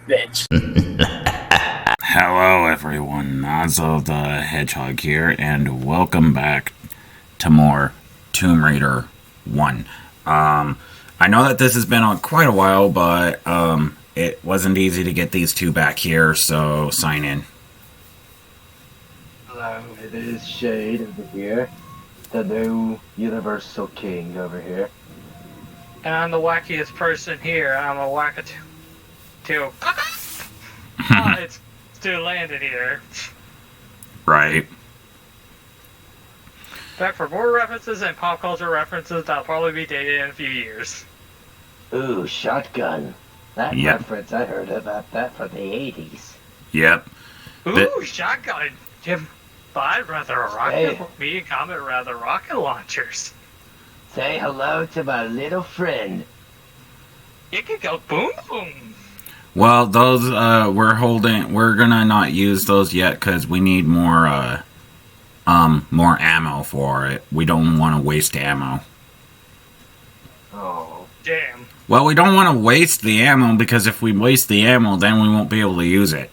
bitch. Hello everyone, Nazo the Hedgehog here, and welcome back to more Tomb Raider 1. I know that this has been on quite a while, but it wasn't easy to get these two back here, so sign in. Hello, it is Shade over here, the new Universal King over here. And I'm the wackiest person here. I'm a wackatoo. It's Stu Landon here. Right. Back for more references and pop culture references that'll probably be dated in a few years. Ooh, Shotgun. That Yep. reference, I heard about that from the 80s. Yep. Ooh, shotgun. Jim, but I'd rather a rocket. Hey. Me and Comet rather rocket launchers. Say hello to my little friend. It could go boom boom. Well, those, we're gonna not use those yet, because we need more ammo for it. We don't want to waste ammo. Oh. Damn. Well, we don't want to waste the ammo, because if we waste the ammo, then we won't be able to use it.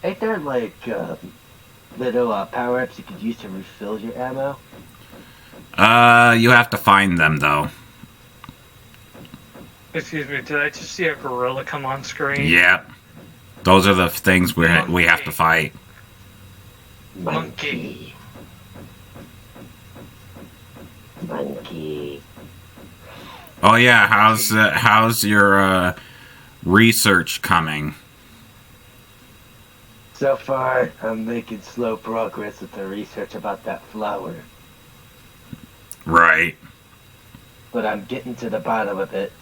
Ain't there, like, little power-ups you could use to refill your ammo? You have to find them, though. Excuse me, did I just see a gorilla come on screen? Yep. Those are the things we have to fight. Monkey. Monkey. Oh yeah, how's your research coming? So far, I'm making slow progress with the research about that flower. Right. But I'm getting to the bottom of it,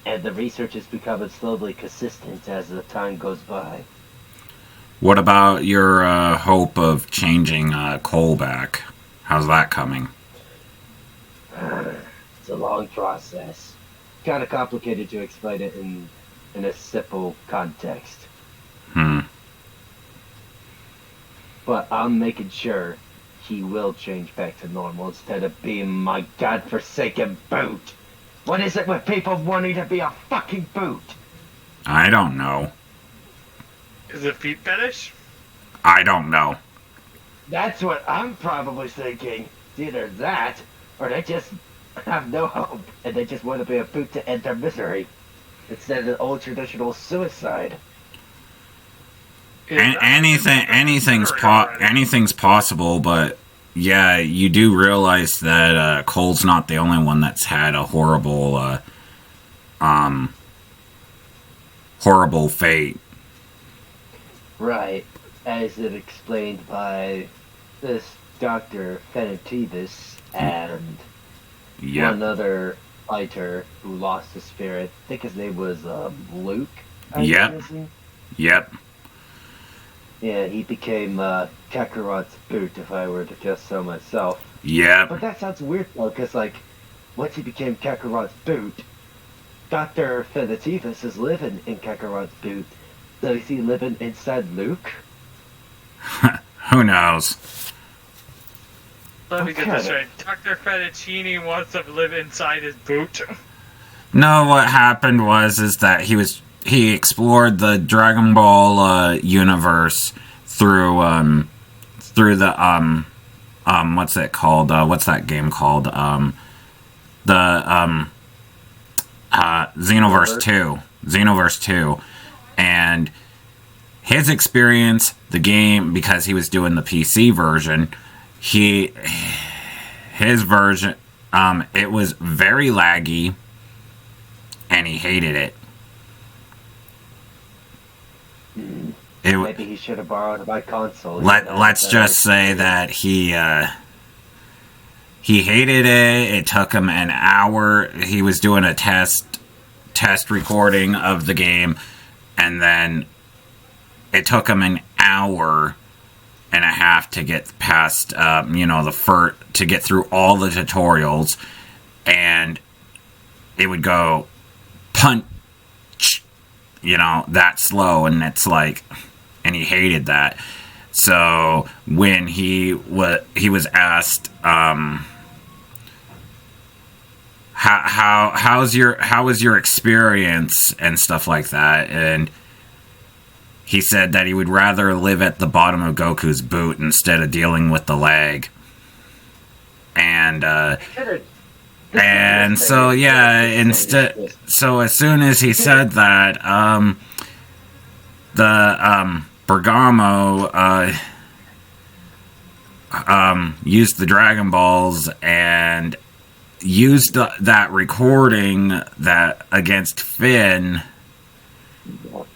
and the research is becoming slowly consistent as the time goes by. What about your hope of changing Cole back? How's that coming? It's a long process. Kind of complicated to explain it in a simple context. But I'm making sure he will change back to normal instead of being my godforsaken boot. What is it with people wanting to be a fucking boot? I don't know. Is it feet fetish? I don't know. That's what I'm probably thinking. It's either that, or they just have no hope, and they just want to be a boot to end their misery. Instead of the old traditional suicide. Anything's possible, but yeah, you do realize that Cole's not the only one that's had a horrible fate. Right, as it explained by this Dr. Fenitivis and one other fighter who lost his spirit. I think his name was Luke. Yep. Yeah, he became Kakarot's boot, if I were to just so myself. Yep. But that sounds weird, though, because, like, once he became Kakarot's boot, Dr. Fenitivis is living in Kakarot's boot. So is he living inside Luke? Who knows? Let me get this right. Dr. Fettuccine wants to live inside his boot. No, what happened is that he explored the Dragon Ball universe through the what's it called? What's that game called? Xenoverse 2. Xenoverse 2. And his experience, the game, because he was doing the PC version, his version, it was very laggy, and he hated it. Maybe he should have borrowed my console. Let's just say that he hated it. It took him an hour. He was doing a test recording of the game, and then it took him an hour and a half to get past, to get through all the tutorials, and it would go punch, that slow, and it's like, and he hated that. So when he was asked how was your experience and stuff like that? And he said that he would rather live at the bottom of Goku's boot instead of dealing with the leg. And so yeah, so as soon as he said that, the Bergamo used the Dragon Balls and used that recording that against Finn,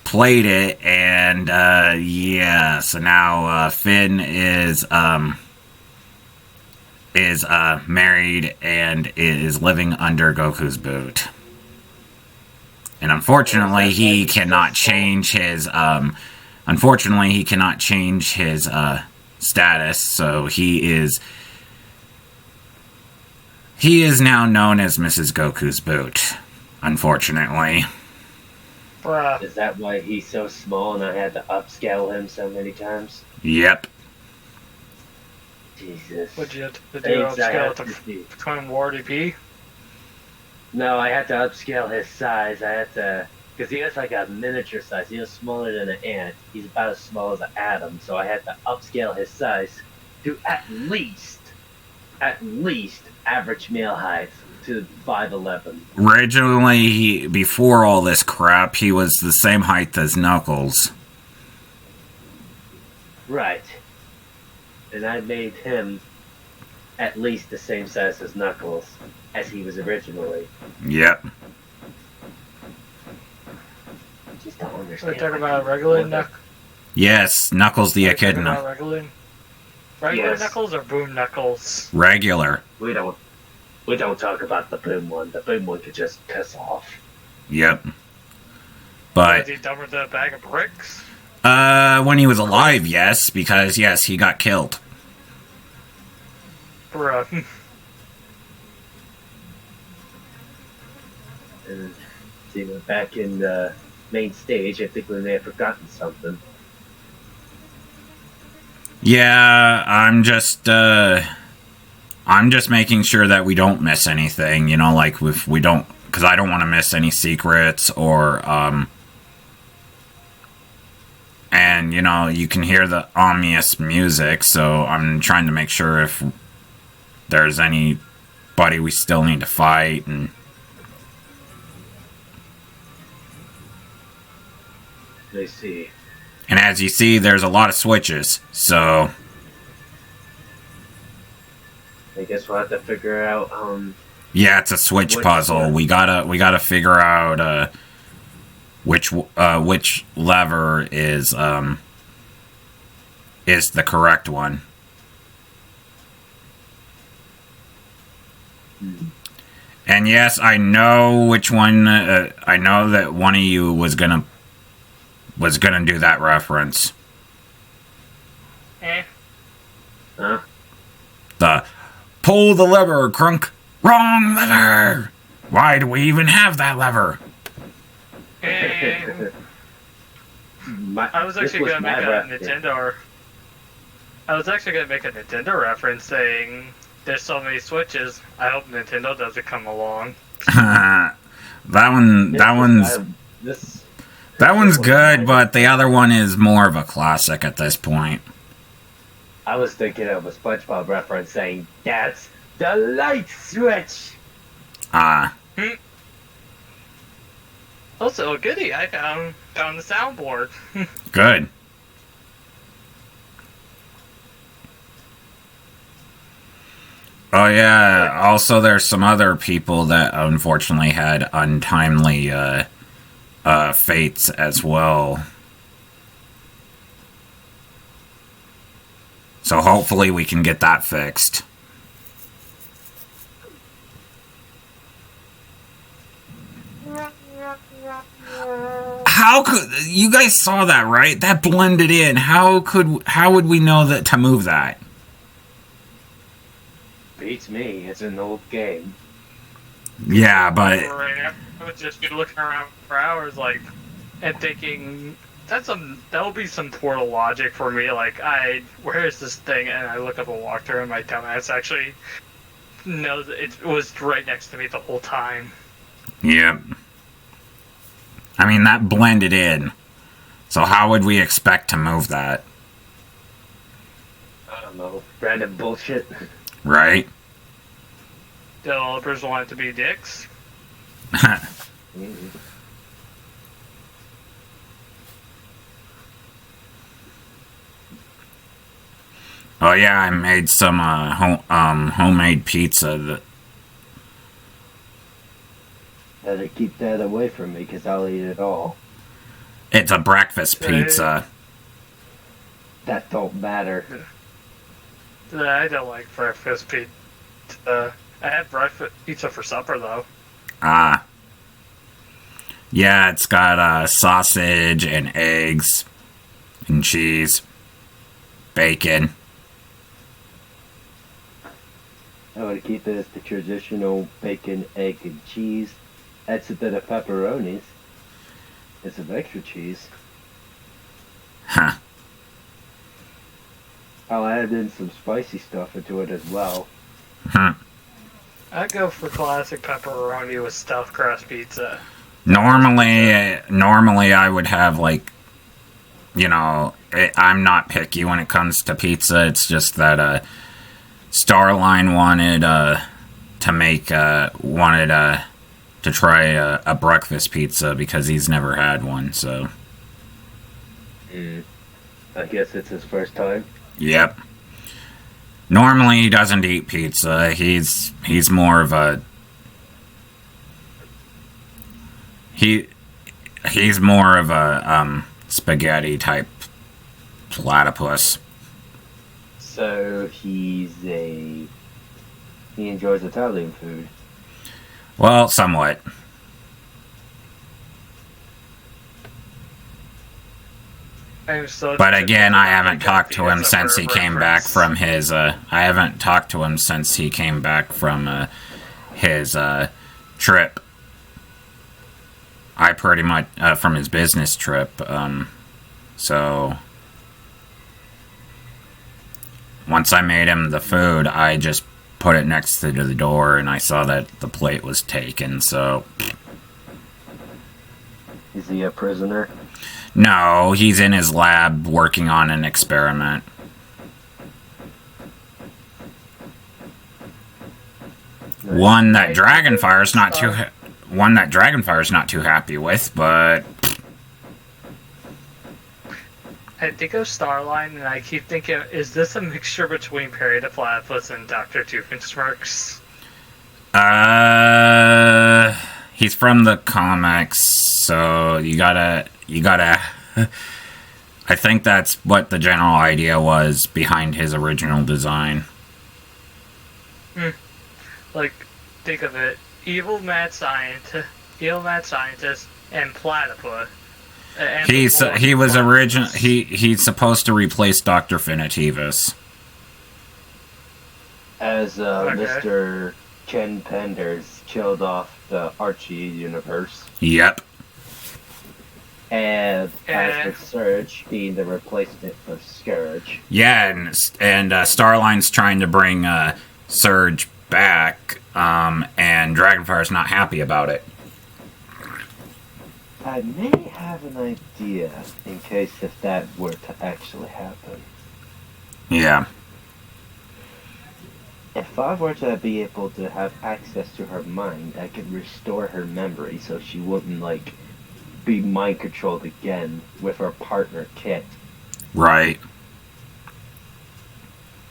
played it, and yeah, so now Finn is married and is living under Goku's boot. And unfortunately, he cannot change his status, so he is now known as Mrs. Goku's boot, unfortunately. Bruh. Is that why he's so small and I had to upscale him so many times? Yep. Jesus. Would you have to do upscale to Twin War DP? No, I had to upscale his size. I had to, because he was like a miniature size. He was smaller than an ant. He's about as small as an atom. So I had to upscale his size to at least average male height to 5'11". Originally, before all this crap, he was the same height as Knuckles. Right. And I made him at least the same size as Knuckles as he was originally. Yep. I just don't understand. We're talking about regular Knuckles? Yes, Knuckles the Echidna. Regular Yes. Knuckles or Boom Knuckles? Regular. We don't talk about the Boom one. The Boom one could just piss off. Yep. But Is he dumber than a bag of bricks? when he was alive, yes, because yes, he got killed. Bruh. And see, we're back in the main stage. I think we may have forgotten something. Yeah, I'm just making sure that we don't miss anything, you know, like if we don't, because I don't want to miss any secrets or, and, you know, you can hear the ominous music, so I'm trying to make sure if there's anybody we still need to fight, and... Let's see. And as you see, there's a lot of switches, so... I guess we'll have to figure out, Yeah, it's a switch puzzle. One? We gotta figure out which lever is the correct one. And yes, I know which one. I know that one of you was gonna do that reference. huh? The pull the lever, Crunk. Wrong lever. Why do we even have that lever? I was actually gonna make a Nintendo. I was actually gonna make a Nintendo reference saying there's so many switches. I hope Nintendo doesn't come along. That one's good, but the other one is more of a classic at this point. I was thinking of a SpongeBob reference saying, "That's the light switch." Also, goody! I found the soundboard. Good. Oh yeah. Also, there's some other people that unfortunately had untimely fates as well. So hopefully we can get that fixed. How could you guys saw that, right? That blended in. How would we know that to move that? Beats me. It's an old game. Yeah, but I would just be looking around for hours, like, and thinking that will be some portal logic for me. Like, where is this thing? And I look up a walkthrough, and my dumbass actually No, it was right next to me the whole time. Yep. I mean, that blended in. So how would we expect to move that? I don't know. Random bullshit. Right? Developers want it to be dicks. Oh yeah, I made some homemade pizza. Better keep that away from me, because I'll eat it all. It's a breakfast pizza. That don't matter. I don't like breakfast pizza. I had breakfast pizza for supper, though. Ah. Yeah, it's got sausage and eggs and cheese, bacon. I would keep it as the traditional bacon, egg, and cheese. Adds a bit of pepperonis. And some extra cheese. Huh. I'll add in some spicy stuff into it as well. I'd go for classic pepperoni with stuffed crust pizza. Normally I would have, like, you know, I'm not picky when it comes to pizza. It's just that Starline wanted to try a breakfast pizza because he's never had one. So I guess it's his first time. Yep. Normally he doesn't eat pizza. He's more of a he's more of a spaghetti type platypus. So he enjoys Italian food. Well, somewhat. But again, I haven't talked to him since he came back from his. I haven't talked to him since he came back from his trip. I pretty much from his business trip. So once I made him the food, I just put it next to the door, and I saw that the plate was taken. So is he a prisoner? No, he's in his lab working on an experiment. One that Dragonfire's not too happy with, but I think of Starline, and I keep thinking, is this a mixture between Perry the Platypus and Dr. Doofenshmirtz? He's from the comics, so you gotta. I think that's what the general idea was behind his original design. Like, think of it: evil mad scientist, and platypus. He's supposed to replace Dr. Finitivus. As Mr. Ken Penders killed off the Archie universe. Yep. And as with Surge being the replacement for Scourge. Yeah, and Starline's trying to bring Surge back, and Dragonfire's not happy about it. I may have an idea in case if that were to actually happen. Yeah. If I were to be able to have access to her mind, I could restore her memory so she wouldn't, like, be mind controlled again with her partner Kit. Right.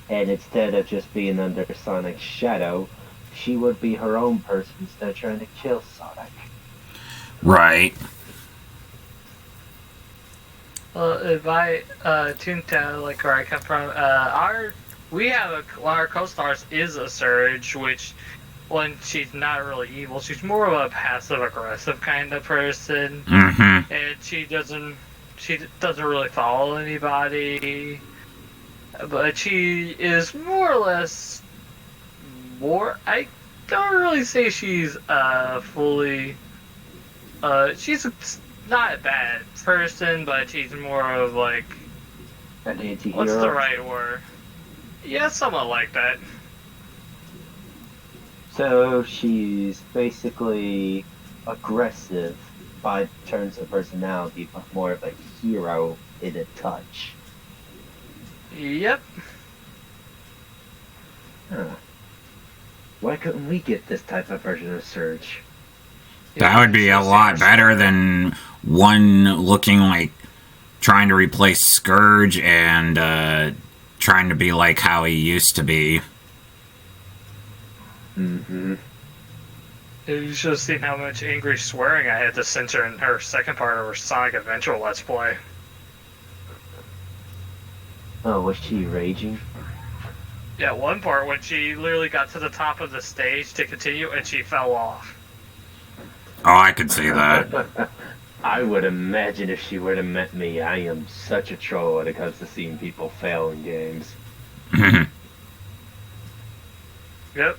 And instead of just being under Sonic's shadow, she would be her own person instead of trying to kill Sonic. Right. Well, if I tune to like where I come from, our co-stars is a Surge, which when she's not really evil, she's more of a passive-aggressive kind of person, and she doesn't really follow anybody, but she is more or less I don't really say she's fully. She's not a bad person, but she's more of like an anti-hero. What's the right word? Yeah, somewhat like that. So she's basically aggressive by turns of personality, but more of a hero in a touch. Yep. Huh. Why couldn't we get this type of version of Surge? That would be a lot better than one looking like trying to replace Scourge and trying to be like how he used to be. Mm-hmm. You should have seen how much angry swearing I had to censor in her second part of her Sonic Adventure Let's Play. Oh, was she raging? Yeah, one part when she literally got to the top of the stage to continue and she fell off. Oh, I could see that. I would imagine if she would have met me, I am such a troll when it comes to seeing people fail in games. Yep.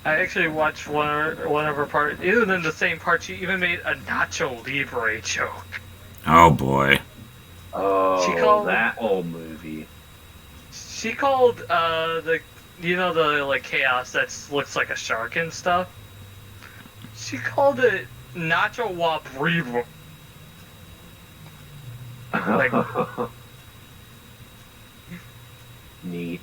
I actually watched one of her parts. Even in the same part, she even made a Nacho Libre joke. Oh boy. Oh, that old movie. She called the like chaos that looks like a shark and stuff. She called it Nacho Wabribo. Like, neat.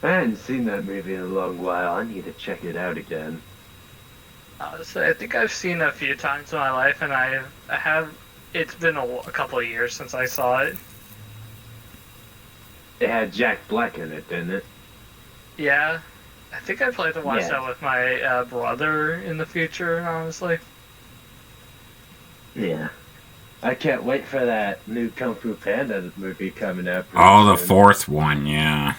I hadn't seen that movie in a long while. I need to check it out again. So I think I've seen it a few times in my life, and I have. It's been a couple of years since I saw it. It had Jack Black in it, didn't it? Yeah, I think I plan to watch that with my brother in the future. Honestly. Yeah. I can't wait for that new Kung Fu Panda movie coming out. Oh, the fourth one, yeah.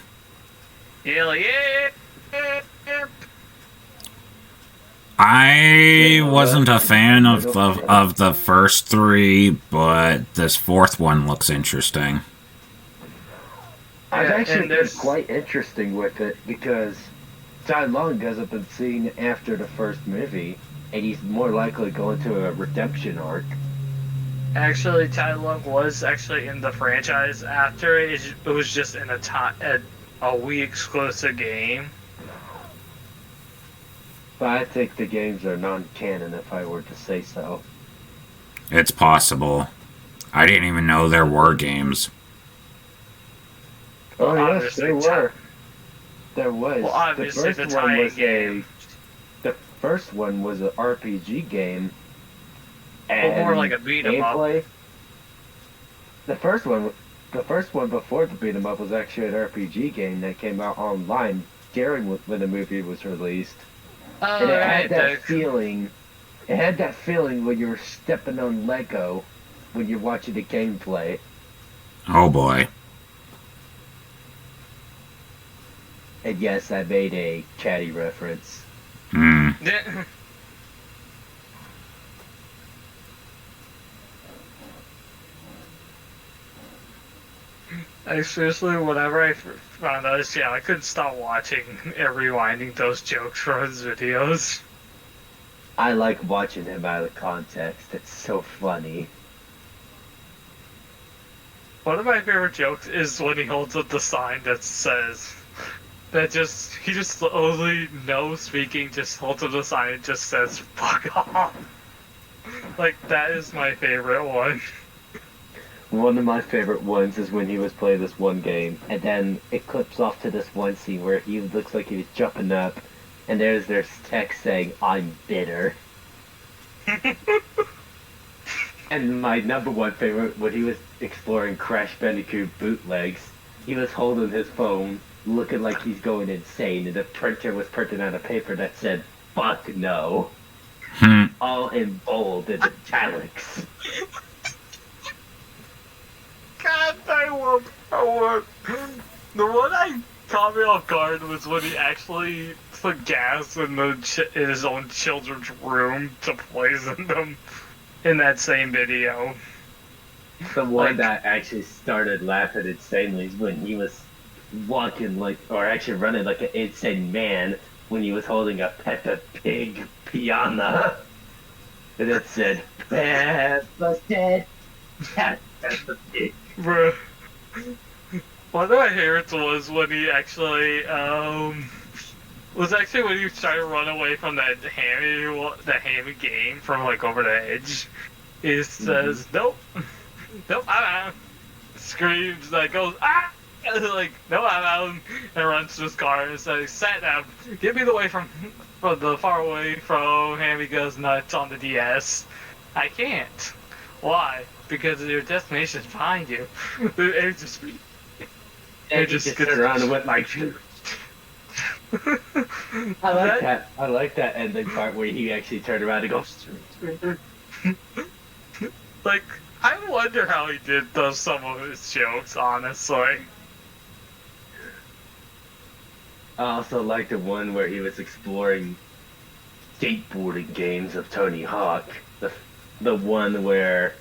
Yeah. I wasn't a fan of the first three, but this fourth one looks interesting. I've actually been quite interesting with it because Tai Lung hasn't been seen after the first movie, and he's more likely going to a redemption arc. Actually, Tai Lung was actually in the franchise after it. It was just in a Wii exclusive game. But I think the games are non-canon, if I were to say so. It's possible. I didn't even know there were games. Oh yes, there were. There was. Well, obviously the tie game. The first one was an RPG game. And more like a beat 'em up. The first one before the beat 'em up was actually an RPG game that came out online during when the movie was released. And it had that feeling. It had that feeling when you were stepping on Lego when you're watching the gameplay. Oh boy. And yes, I made a catty reference. Yeah. Seriously, whenever I found out, I couldn't stop watching and rewinding those jokes from his videos. I like watching him out of context. It's so funny. One of my favorite jokes is when he holds up the sign that says he just only no speaking, just holds up the sign and just says "fuck off." Like, that is my favorite one. One of my favorite ones is when he was playing this one game, and then it clips off to this one scene where he looks like he's jumping up, and there's text saying, "I'm bitter." And my number one favorite, when he was exploring Crash Bandicoot bootlegs, he was holding his phone, looking like he's going insane, and the printer was printing out a paper that said, "Fuck no." All in bold and italics. God, I love that one. The one I caught me off guard was when he actually put gas in his own children's room to poison them in that same video. The one that actually started laughing insanely is when he was walking or actually running like an insane man when he was holding a Peppa Pig piano. And it said, "Peppa's dead. Bruh. One of my favorites was when he actually, when he was trying to run away from the hammy game from, like, over the edge. He says, nope, I'm out. Screams, like, goes, ah! Like, no, I'm out. And runs to his car and says, sat down, get me away from the far away from Hammy Goes Nuts on the DS. I can't. Why? Because your destination is behind you. It just... And he just turned around and went like... I like that ending part where he actually turned around and goes... Like, I wonder how he did some of his jokes, honestly. I also like the one where he was exploring skateboarding games of Tony Hawk. The one where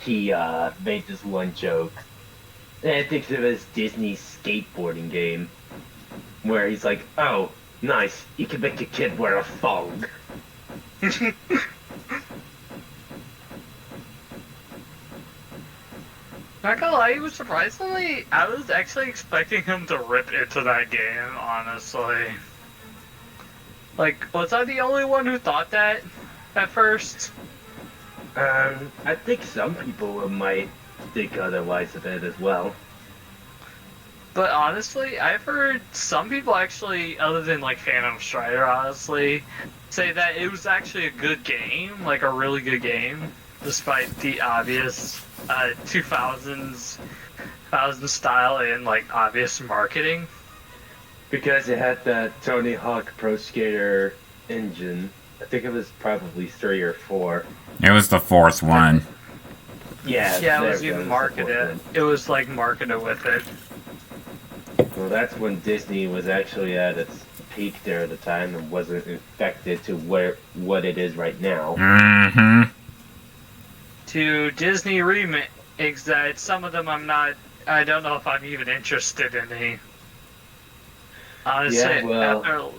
he made this one joke. And I think it was Disney's skateboarding game, where he's like, "Oh, nice, you can make a kid wear a thong." Not gonna lie, he was surprisingly... I was actually expecting him to rip into that game, honestly. Like, was I the only one who thought that at first? I think some people might think otherwise of it as well. But honestly, I've heard some people actually, other than like Phantom Strider, honestly, say that it was actually a good game, like a really good game, despite the obvious 2000s style and like obvious marketing. Because it had that Tony Hawk Pro Skater engine. I think it was probably 3 or 4. It was the fourth one. Yeah, it was even marketed. It was like marketed with it. Well, that's when Disney was actually at its peak there at the time and wasn't infected to what it is right now. Mm-hmm. To Disney remakes that some of them I don't know if I'm even interested in any. Honestly, Yeah, well,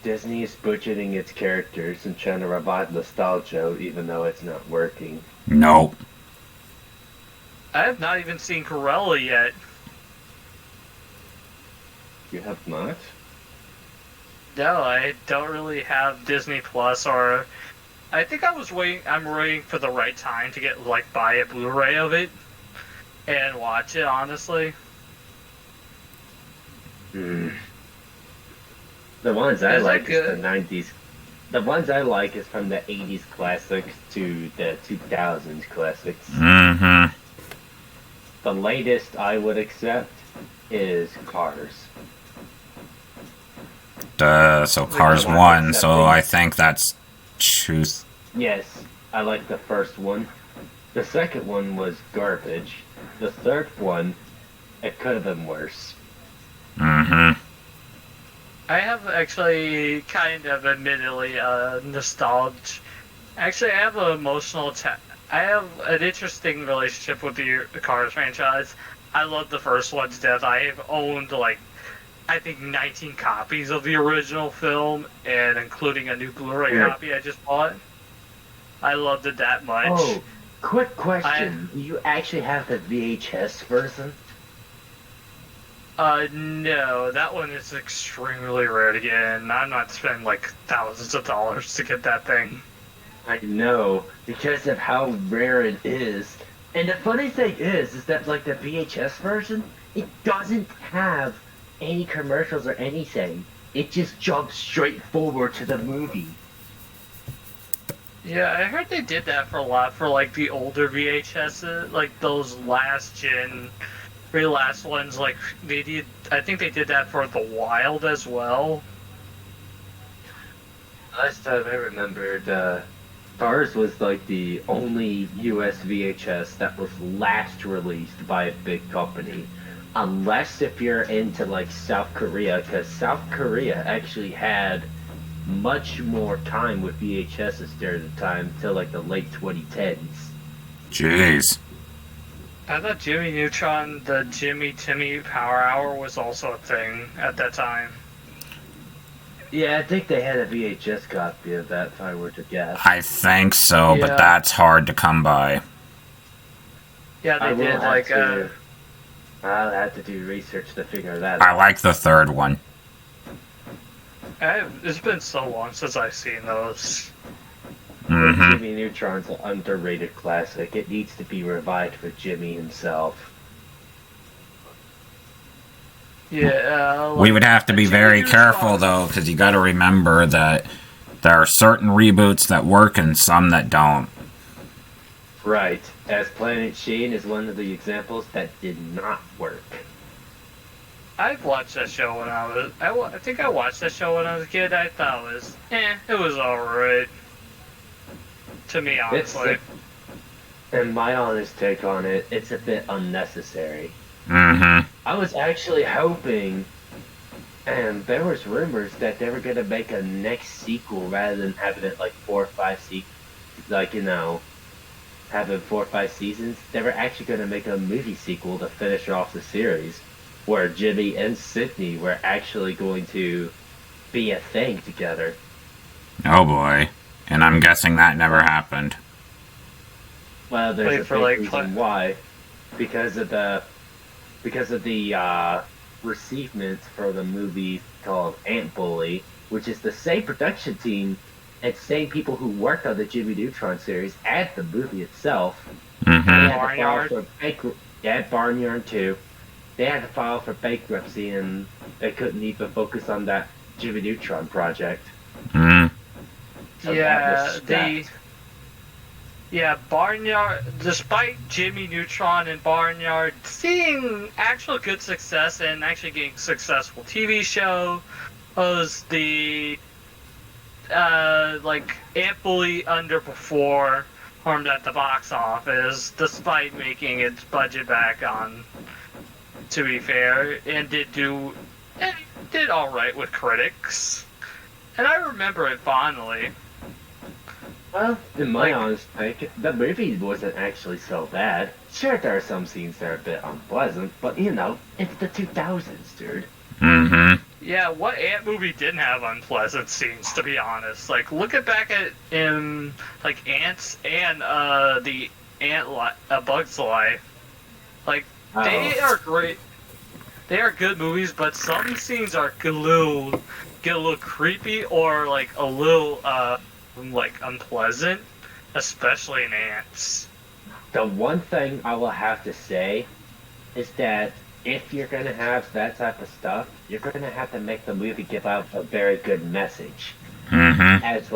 Disney is butchering its characters and trying to revive nostalgia even though it's not working. Nope. I have not even seen Cruella yet. You have not? No, I don't really have Disney Plus, or I think I'm waiting for the right time to get buy a Blu-ray of it and watch it. Honestly, The ones I Is that like is good? the 90s. The ones I like is from the 80s classics to the 2000s classics. Mm-hmm. The latest I would accept is Cars. So Cars 1, so I think that's truth. Yes, I like the first one. The second one was garbage. The third one, it could have been worse. Mm-hmm. I have actually kind of admittedly nostalgia. Actually, I have an emotional. I have an interesting relationship with the Cars franchise. I love the first one to death. I have owned I think 19 copies of the original film, and including a new Blu-ray copy I just bought. I loved it that much. Oh, quick question. Do you actually have the VHS version? No, that one is extremely rare to get, and I'm not spending thousands of dollars to get that thing. I know, because of how rare it is. And the funny thing is that the VHS version, it doesn't have any commercials or anything. It just jumps straight forward to the movie. Yeah, I heard they did that for a lot for the older VHSs, those last gen, very last ones. They did. I think they did that for The Wild as well. Last time I remembered, Cars was the only US VHS that was last released by a big company. Unless if you're into South Korea, because South Korea actually had much more time with VHSs during the time till the late 2010s. Jeez. I thought Jimmy Neutron, the Jimmy Timmy Power Hour, was also a thing at that time. Yeah, I think they had a VHS copy of that, if I were to guess. I think so, but Yeah. that's hard to come by. Yeah, they did like. I'll have to do research to figure that I out. like the third one. It's been so long since I've seen those. Mm-hmm. Jimmy Neutron's an underrated classic. It needs to be revived with Jimmy himself. Yeah. We would have to be very careful, though, because you got to remember that there are certain reboots that work and some that don't. Right. As Planet Sheen is one of the examples that did not work. I've watched that show when I think I watched that show when I was a kid. I thought it was alright. To me, honestly. And my honest take on it, it's a bit unnecessary. Mm-hmm. I was actually hoping, and there was rumors that they were going to make a next sequel rather than having it like 4 or 5 having 4 or 5 seasons. They were actually going to make a movie sequel to finish off the series, where Jimmy and Sydney were actually going to be a thing together. Oh boy. And I'm guessing that never happened. Well, there's a big reason why. Because of the receivement for the movie called Ant Bully, which is the same production team and same people who worked on the Jimmy Neutron series and the movie itself. Mm-hmm. Barnyard too. They had to file for bankruptcy and they couldn't even focus on that Jimmy Neutron project. Mm-hmm. So Barnyard, despite Jimmy Neutron and Barnyard seeing actual good success and actually getting successful TV show, was the Ant Bully underperformed at the box office despite making its budget back on, to be fair, and did alright with critics. And I remember it fondly. Well, in my honest take, the movie wasn't actually so bad. Sure, there are some scenes that are a bit unpleasant, but it's the 2000s, dude. Mm-hmm. Yeah, what Ant movie didn't have unpleasant scenes, to be honest? Like, look back at Ants and the A Bug's Life. Like, they are great. They are good movies, but some scenes are get a little creepy or like a little unpleasant, especially in Ants. The one thing I will have to say is that if you're gonna have that type of stuff, you're gonna have to make the movie give out a very good message. Mm-hmm. As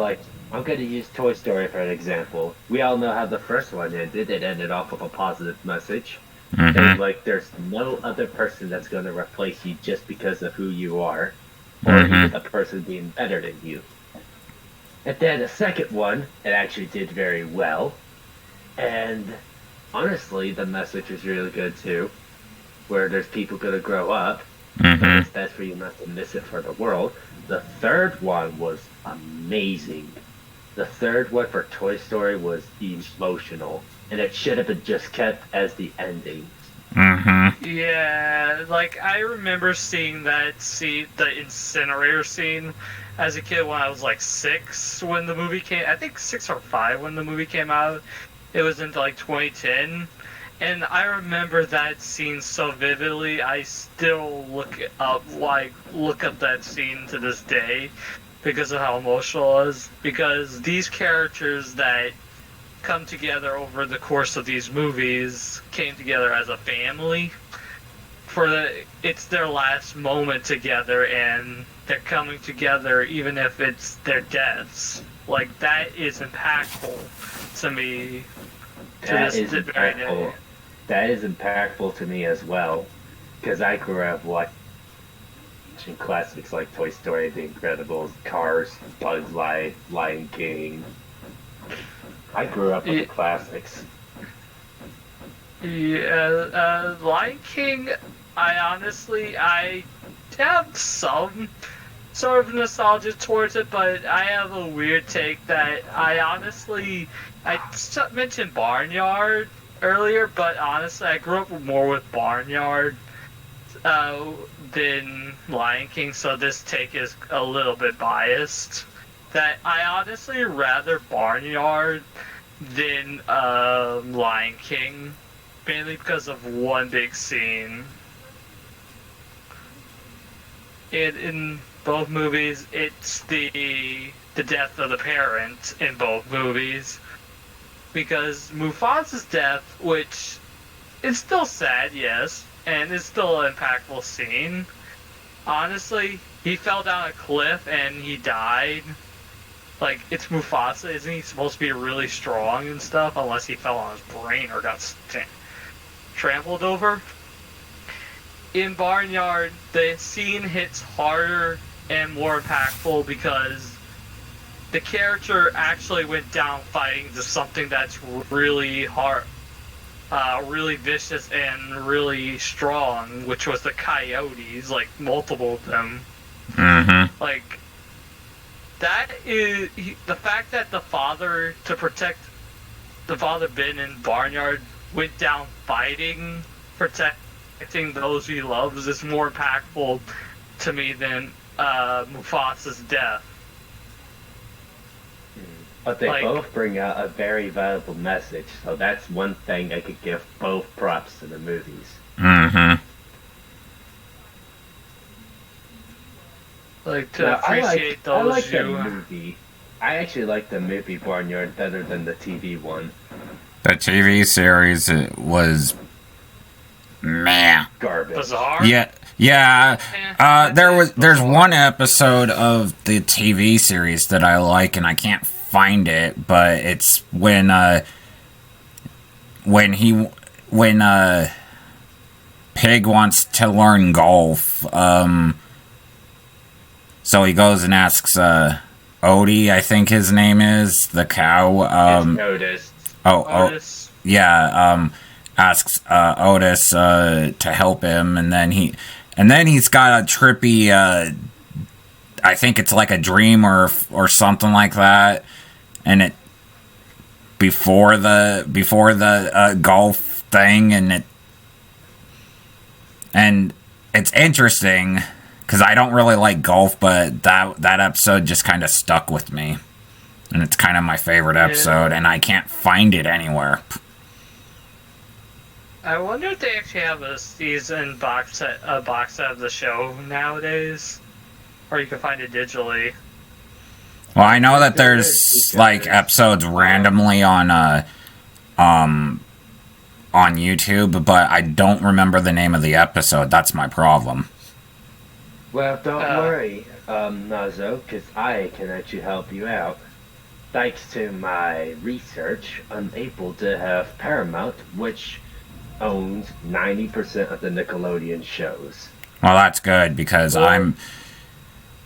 I'm gonna use Toy Story for an example. We all know how the first one ended. It ended off with a positive message. Mm-hmm. And there's no other person that's gonna replace you just because of who you are, or even a person being better than you. And then the second one, it actually did very well. And honestly, the message was really good too. Where there's people gonna grow up, but it's best for you not to miss it for the world. The third one was amazing. The third one for Toy Story was emotional, and it should have been just kept as the ending. Mm-hmm. Yeah, I remember seeing that scene, the incinerator scene, as a kid when I was 6 when the movie came. I think 6 or 5 when the movie came out. It was in 2010, and I remember that scene so vividly. I still look up that scene to this day because of how emotional it was. Because these characters that come together over the course of these movies came together as a family. It's their last moment together, and they're coming together even if it's their deaths. That is impactful to me. That is impactful. That is impactful to me as well, because I grew up watching classics like Toy Story, The Incredibles, Cars, Bugs Life, Lion King. I grew up with the classics. Yeah, Lion King, I have some sort of nostalgia towards it, but I have a weird take that I mentioned Barnyard earlier, but honestly, I grew up more with Barnyard than Lion King, so this take is a little bit biased. That I honestly rather Barnyard than Lion King, mainly because of one big scene. In both movies, it's the death of the parent in both movies. Because Mufasa's death, which is still sad, yes, and it's still an impactful scene. Honestly, he fell down a cliff and he died. Like, it's Mufasa, isn't he supposed to be really strong and stuff? Unless he fell on his brain or got trampled over. In Barnyard, the scene hits harder and more impactful because the character actually went down fighting to something that's really hard, really vicious and really strong, which was the coyotes, like multiple of them. Mm-hmm. Like, that is the fact that the father, to protect the father Ben in Barnyard, went down fighting, protecting those he loves, is more impactful to me than Mufasa's death. But they both bring out a very valuable message, so that's one thing I could give both props to the movies. Mm-hmm. Like, to appreciate those. I like the movie. I actually like the movie Barnyard better than the TV one. The TV series was meh. Garbage. Bizarre? Yeah. There's one episode of the TV series that I like, and I can't find it, but it's when Pig wants to learn golf. So he goes and asks Odie, I think his name is, the cow. It's Otis. Otis. Asks Otis to help him, and then he's got a trippy, I think it's like a dream or something like that, and it before the golf thing, and it's interesting because I don't really like golf, but that episode just kind of stuck with me, and it's kind of my favorite episode, and I can't find it anywhere. I wonder if they actually have a season box set of the show nowadays, or you can find it digitally. Well, I know that there's like episodes randomly on YouTube, but I don't remember the name of the episode. That's my problem. Well, don't worry, Nazo, because I can actually help you out. Thanks to my research, I'm able to have Paramount, which owns 90% of the Nickelodeon shows. Well, that's good, because I'm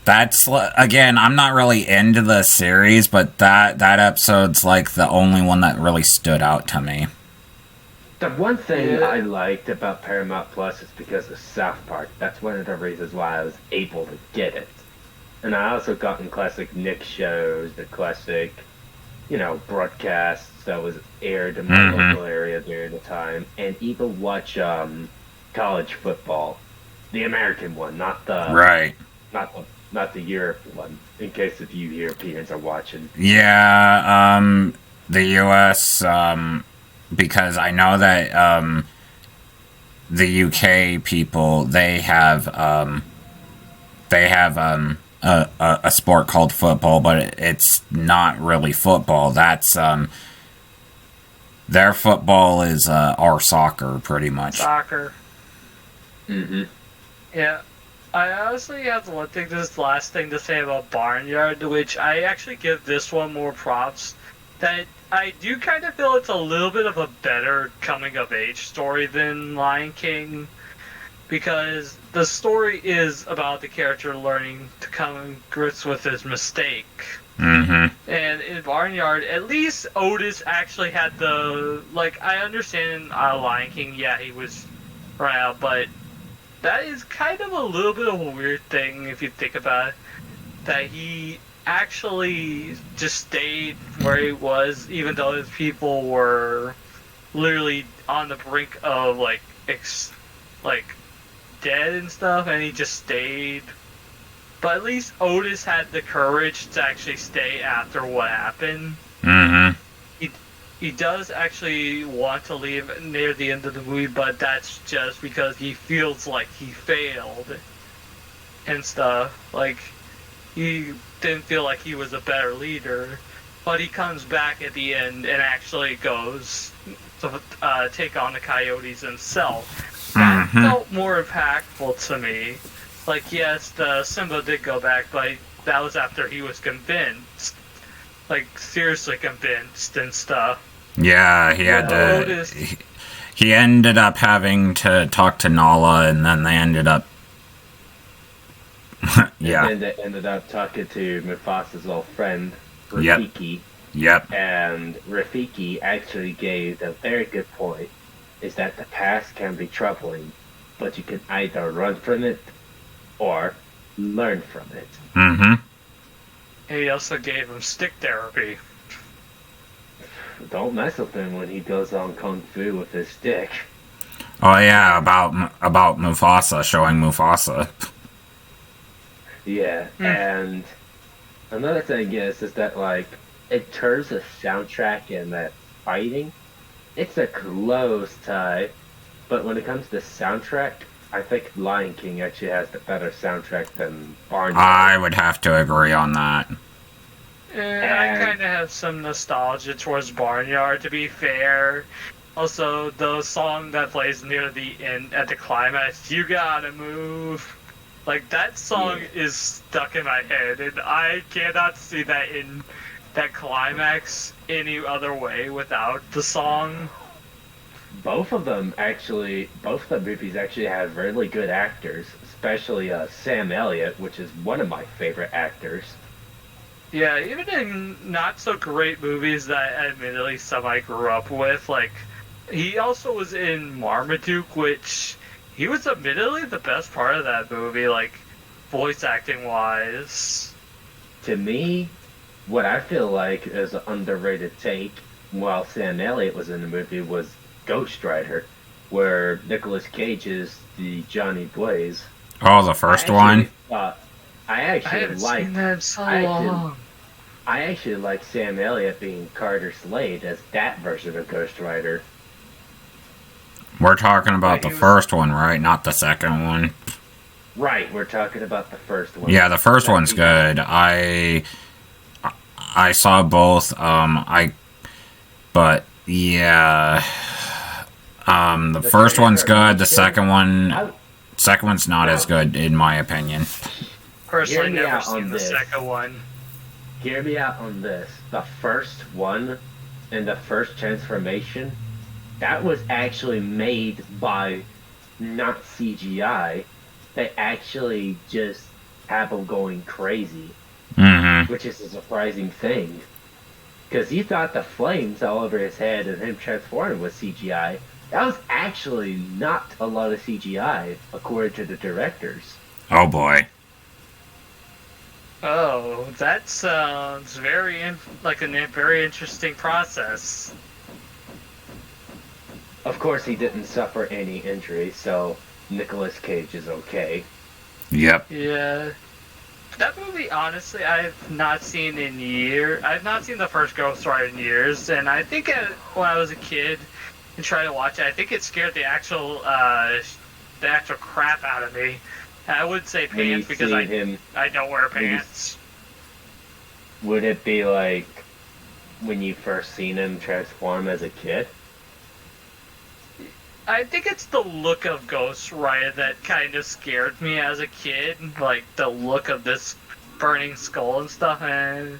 not really into the series, but that episode's like the only one that really stood out to me. The one thing I liked about Paramount Plus is because of South Park. That's one of the reasons why I was able to get it. And I also got in classic Nick shows, the classic, broadcasts that was aired in my local area during the time, and even watch college football, the American one, not the not the Europe one. In case if you Europeans are watching. Yeah, the U.S. Because I know that the UK people they have a sport called football, but it's not really football. That's their football is our soccer, pretty much. Soccer. Mm-hmm. Yeah. I honestly have one thing, this last thing to say about Barnyard, which I actually give this one more props. That I do kind of feel it's a little bit of a better coming-of-age story than Lion King, because the story is about the character learning to come to grips with his mistake. Mm-hmm. And in Barnyard, at least Otis actually had I understand Lion King, yeah, he was right out, but that is kind of a little bit of a weird thing if you think about it, that he actually just stayed where he was, even though his people were literally on the brink of dead and stuff, and he just stayed. But at least Otis had the courage to actually stay after what happened. Mm-hmm. he does actually want to leave near the end of the movie, but that's just because he feels like he failed and stuff. Like, he didn't feel like he was a better leader, but he comes back at the end and actually goes to take on the Coyotes himself. That felt more impactful to me. Like, yes, the Simba did go back, but that was after he was convinced. Like, seriously convinced and stuff. Yeah, he had to. He ended up having to talk to Nala, and then they ended up. Yeah. And then they ended up talking to Mufasa's old friend, Rafiki. Yep. And Rafiki actually gave a very good point, is that the past can be troubling, but you can either run from it or learn from it. Mm-hmm. He also gave him stick therapy. Don't mess with him when he goes on kung fu with his stick. Oh yeah, about Mufasa, showing Mufasa. Yeah, and another thing is that, like, in terms of soundtrack and that fighting, it's a close tie, but when it comes to soundtrack, I think Lion King actually has the better soundtrack than Barnyard. I would have to agree on that. I kind of have some nostalgia towards Barnyard, to be fair. Also, the song that plays near the end, at the climax, You Gotta Move. Like, that song is stuck in my head, and I cannot see that in that climax any other way without the song. Both of the movies actually have really good actors, especially Sam Elliott, which is one of my favorite actors. Yeah, even in not so great movies that admittedly some I grew up with, like, he also was in Marmaduke, which he was admittedly the best part of that movie, like, voice acting wise. To me, what I feel like is an underrated take while Sam Elliott was in the movie was Ghost Rider, where Nicolas Cage is the Johnny Blaze. Oh, the first one? I haven't seen that in so long. I actually like Sam Elliott being Carter Slade as that version of Ghost Rider. We're talking about the first one, right? Not the second one. Right, we're talking about the first one. Yeah, the first one's good. I saw both. But yeah, the first one's good. The second one's not as good in my opinion. Personally, never seen the second one. Hear me out on this. The first one and the first transformation, that was actually made by not CGI. They actually just have him going crazy, which is a surprising thing. Because you thought the flames all over his head and him transforming was CGI. That was actually not a lot of CGI, according to the directors. Oh boy. Oh, that sounds very like a very interesting process. Of course, he didn't suffer any injury, so Nicolas Cage is okay. Yep. Yeah. That movie, honestly, I've not seen in years. I've not seen the first Ghost Rider in years, and I think when I was a kid and tried to watch it, I think it scared the actual crap out of me. I would say pants because I don't wear pants. Would it be like when you first seen him transform as a kid? I think it's the look of Ghost Rider that kind of scared me as a kid. Like, the look of this burning skull and stuff. And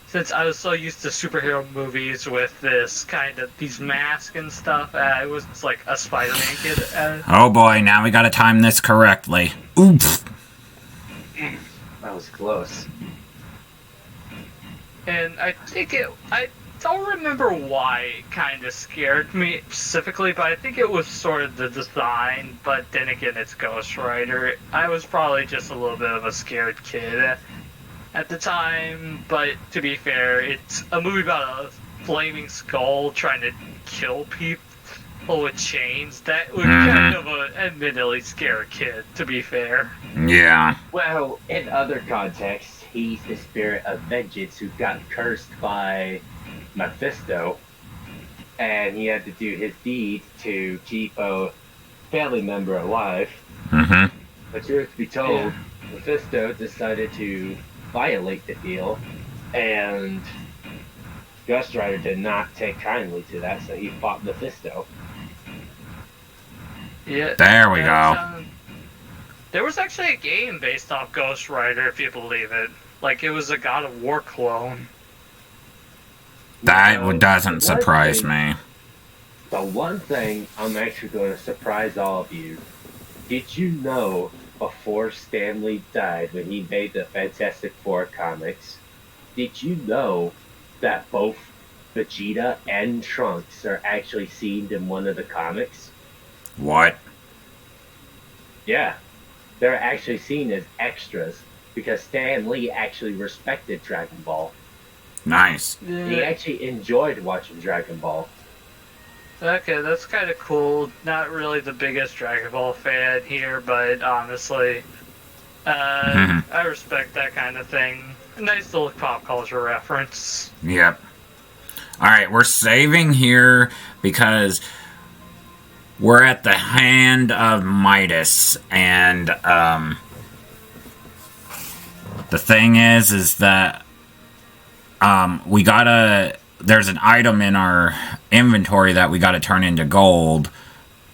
since I was so used to superhero movies with these masks and stuff, I was like a Spider-Man kid. Oh boy, now we gotta time this correctly. Oops. That was close. And I don't remember why it kind of scared me specifically, but I think it was sort of the design, but then again, it's Ghost Rider. I was probably just a little bit of a scared kid at the time, but to be fair, it's a movie about a flaming skull trying to kill people with chains. That would kind of admittedly scare a kid, to be fair. Yeah. Well, in other contexts, he's the spirit of vengeance who got cursed by Mephisto, and he had to do his deed to keep a family member alive. Mm-hmm. But truth be told, Mephisto decided to violate the deal, and Ghost Rider did not take kindly to that, so he fought Mephisto. Yeah. There we go. There was actually a game based off Ghost Rider, if you believe it. Like, it was a God of War clone. That doesn't surprise me. The one thing I'm actually going to surprise all of you. Did you know before Stan Lee died, when he made the Fantastic Four comics, did you know that both Vegeta and Trunks are actually seen in one of the comics? What? Yeah. They're actually seen as extras because Stan Lee actually respected Dragon Ball. Nice. He actually enjoyed watching Dragon Ball. Okay, that's kind of cool. Not really the biggest Dragon Ball fan here, but honestly, I respect that kind of thing. A nice little pop culture reference. Yep. Alright, we're saving here because we're at the hand of Midas, and the thing is that we gotta, there's an item in our inventory that we gotta turn into gold,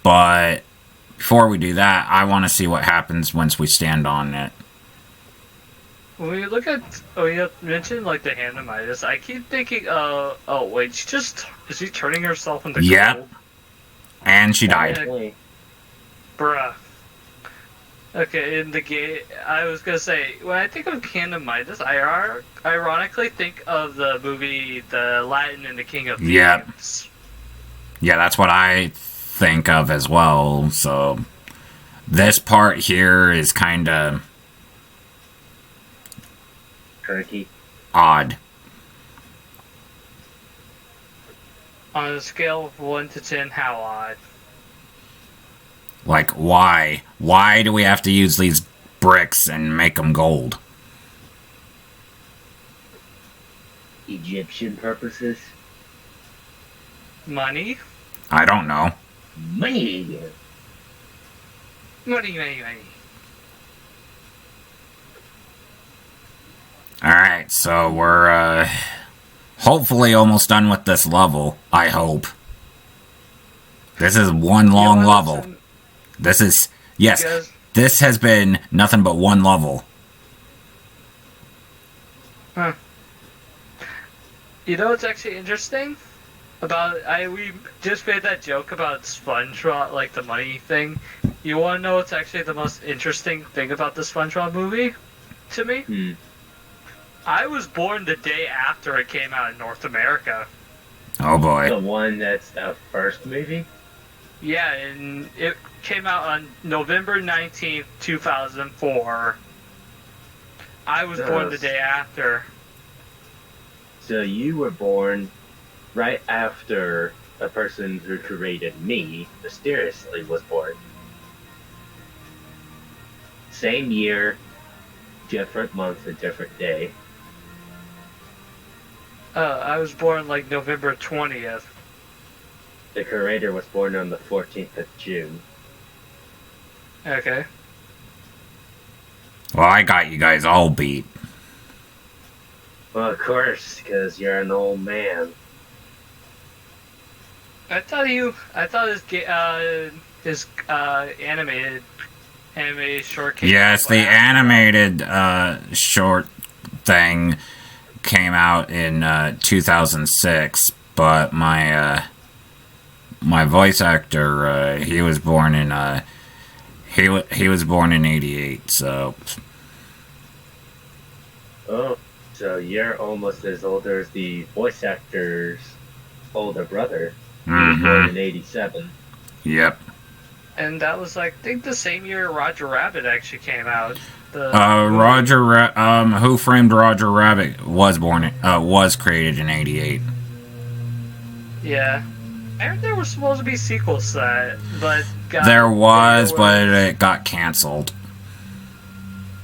but before we do that, I want to see what happens once we stand on it. When we look at, you mentioned like the hand of Midas, I keep thinking, oh wait, is she turning herself into gold? And she died. Bruh. Okay, in the game, I was gonna say, when I think of Hand of Midas, I ironically think of the movie The Aladdin and the King of Thieves. Yeah, that's what I think of as well, so this part here is kind of Turkey. Odd. On a scale of 1 to 10, how odd? Like, why? Why do we have to use these bricks and make them gold? Egyptian purposes? Money? I don't know. Money! Money. Alright, so we're, hopefully almost done with this level. I hope. This is one long level. This is, yes, this has been nothing but one level. Huh. You know what's actually interesting? We just made that joke about SpongeBob, like the money thing. You want to know what's actually the most interesting thing about the SpongeBob movie? To me? I was born the day after it came out in North America. Oh boy. The one that's the first movie? Yeah, and it came out on November 19th, 2004. I was born the day after. So you were born right after the person who created me mysteriously was born. Same year, different month, a different day. I was born like November 20th. The creator was born on the 14th of June. Okay. Well, I got you guys all beat. Well, of course, because you're an old man. I thought his animated short came Yes, the animated short thing came out in 2006, but my voice actor, he was born in he was born in 88, so. Oh, so you're almost as old as the voice actor's older brother. He was born in 87. Yep. And that was, I think, the same year Roger Rabbit actually came out. Who Framed Roger Rabbit was created in 88. Yeah. I heard there was supposed to be sequels to that, but... There was, but it got canceled.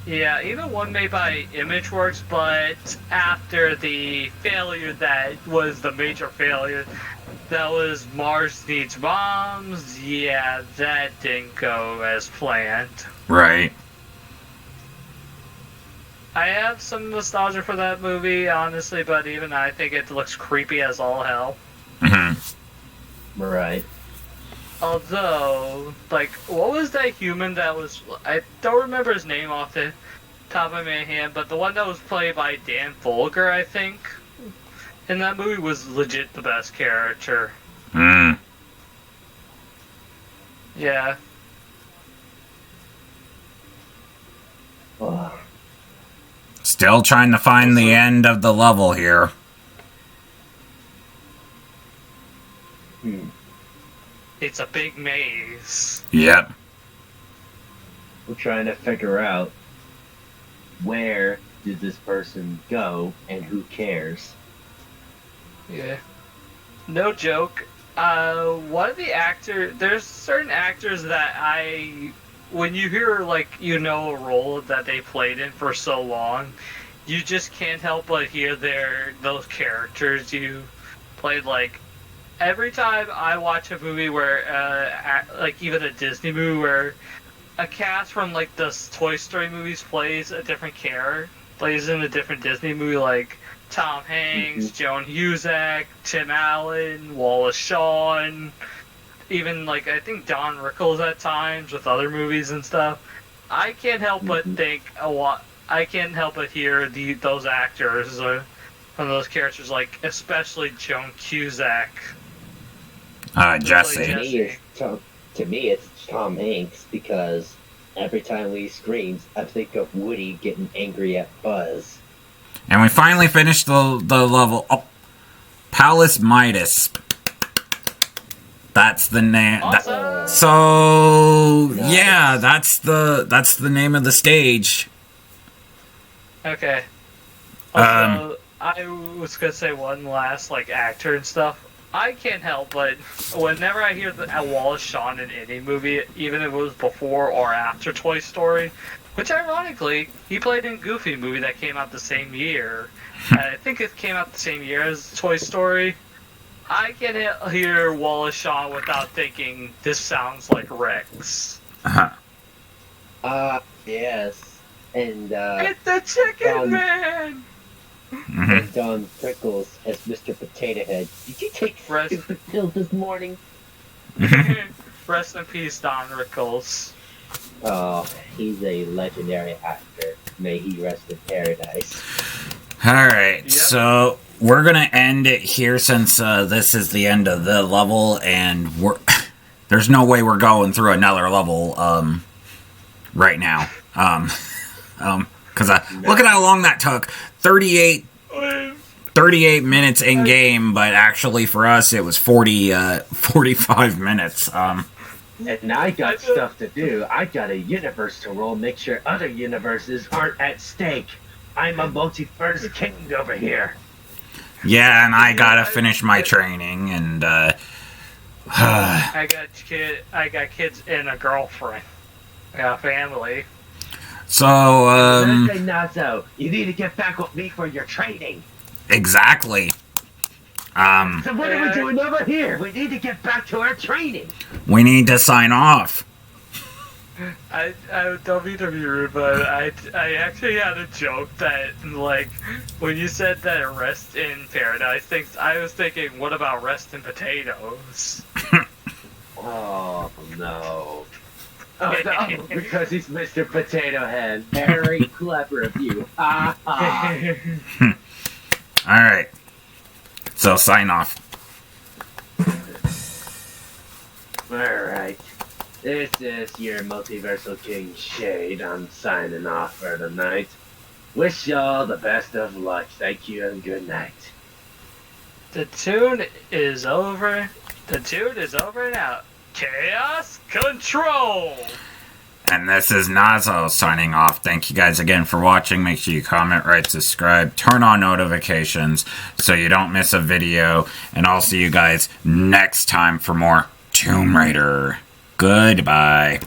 Yeah, even one made by ImageWorks, but after the failure that was the major failure, that was Mars Needs Moms. Yeah, that didn't go as planned. Right. I have some nostalgia for that movie, honestly, but even I think it looks creepy as all hell. Right. Although, like, what was that human that was... I don't remember his name off the top of my head, but the one that was played by Dan Folger, I think, in that movie was legit the best character. Yeah. Oh. Still trying to find the end of the level here. It's a big maze. Yep. We're trying to figure out where did this person go and who cares. Yeah. No joke. One of the actors... There's certain actors that when you hear, like, you know, a role that they played in for so long, you just can't help but hear those characters you played. Like, every time I watch a movie where, like, even a Disney movie where a cast from, like, the Toy Story movies plays in a different Disney movie, like Tom Hanks, Joan Cusack, Tim Allen, Wallace Shawn, even, like, I think Don Rickles at times with other movies and stuff. I can't help but think I can't help but hear those actors from those characters, like especially Joan Cusack. Jesse. To me, it's Tom Hanks, because every time he screams, I think of Woody getting angry at Buzz. And we finally finished the level. Oh, Palace Midas. That's the name. Awesome. So Nice. yeah, that's the name of the stage. Okay. Also, I was gonna say one last, like, actor and stuff. I can't help but whenever I hear Wallace Shawn in any movie, even if it was before or after Toy Story, which ironically he played in Goofy movie that came out the same year. I think it came out the same year as Toy Story. I can hear Wallace Shawn without thinking, this sounds like Rex. Yes. And, It's the Chicken Man! and Don Prickles as Mr. Potato Head. Did you take stupid pills this morning? Rest in peace, Don Rickles. Oh, he's a legendary actor. May he rest in paradise. Alright, Yep. so we're gonna end it here since this is the end of the level, and there's no way we're going through another level right now. Because look at how long that took. 38 minutes in game, but actually for us it was 45 minutes. And I got stuff to do. I got a universe to roll, make sure other universes aren't at stake. I'm a multiverse king over here. Yeah, and I gotta finish my training, and I got kids and a girlfriend. I got a family. so Say not so. You need to get back with me for your training. exactly. So what are we doing over here? We need to get back to our training. We need to sign off. I don't mean to be rude, but I actually had a joke that, like, when you said that Rest in Paradise things, I was thinking, what about Rest in Potatoes? Oh no. Oh no, because he's Mr. Potato Head. Very clever of you. Ha ha. Alright. So sign off. Alright. This is your Multiversal King Shade. I'm signing off for the night. Wish y'all the best of luck. Thank you and good night. The tune is over. The tune is over now. Chaos Control! And this is Nazo signing off. Thank you guys again for watching. Make sure you comment, rate, subscribe, turn on notifications so you don't miss a video. And I'll see you guys next time for more Tomb Raider. Goodbye.